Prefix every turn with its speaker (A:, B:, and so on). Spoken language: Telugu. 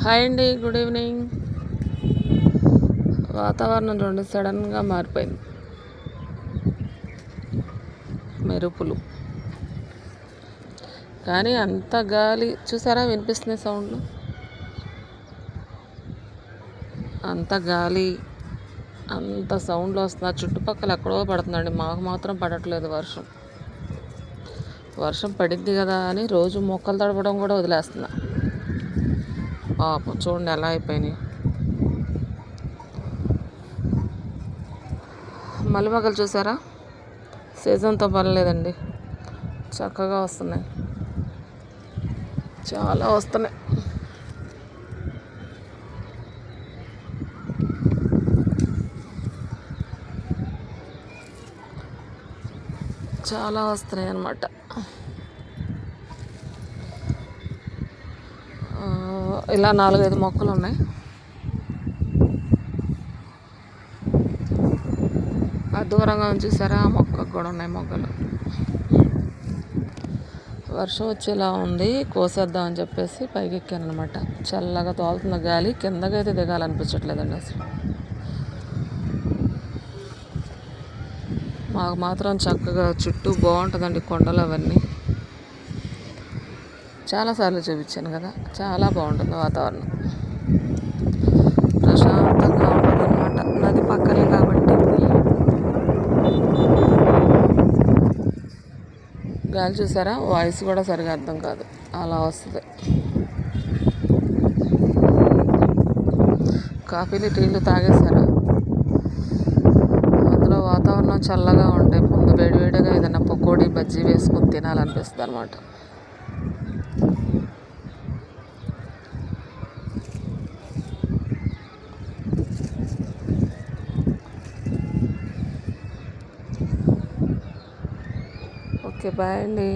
A: హాయ్ అండి, గుడ్ ఈవినింగ్. వాతావరణం రెండు సడన్గా మారిపోయింది. మెరుపులు, కానీ అంత గాలి చూసారా, వినిపిస్తుంది సౌండ్. అంత గాలి, అంత సౌండ్లు వస్తున్నా. చుట్టుపక్కల ఎక్కడో పడుతుందండి, మాకు మాత్రం పడట్లేదు వర్షం. వర్షం పడిద్ది కదా అని రోజు మొక్కలు తడపడం కూడా వదిలేస్తున్నా. పాపం చూడండి ఎలా అయిపోయినాయి. మల్లెమొగ్గలు చూసారా, సీజన్తో పని లేదండి, చక్కగా వస్తున్నాయి, చాలా వస్తున్నాయి. చాలా వస్తున్నాయి అన్నమాట. ఇలా 4-5 మొక్కలు ఉన్నాయి. దూరంగా చూసారా, ఆ మొక్కకు కూడా ఉన్నాయి మొగ్గలు. వర్షం వచ్చేలా ఉంది, కోసేద్దాం అని చెప్పేసి పైకి ఎక్కాను అనమాట. చల్లగా తోలుతున్న గాలి, కిందకైతే దిగాలనిపించట్లేదండి అసలు. మాకు మాత్రం చక్కగా చుట్టూ బాగుంటుందండి, కొండలు అవన్నీ. చాలాసార్లు చూపించాను కదా, చాలా బాగుంటుంది వాతావరణం, ప్రశాంతంగా ఉంటుంది అనమాట. నది పక్కనే కాబట్టి గాలి చూసారా, వాయిస్ కూడా సరిగా అర్థం కాదు, అలా వస్తుంది. కాఫీలు టీలు తాగేసారా? అందులో వాతావరణం చల్లగా ఉంటే ముందు వేడివేడిగా ఏదైనా పకోడీ బజ్జీ వేసుకొని తినాలనిపిస్తుంది అనమాట. ఓకే, బాయ్ అండి.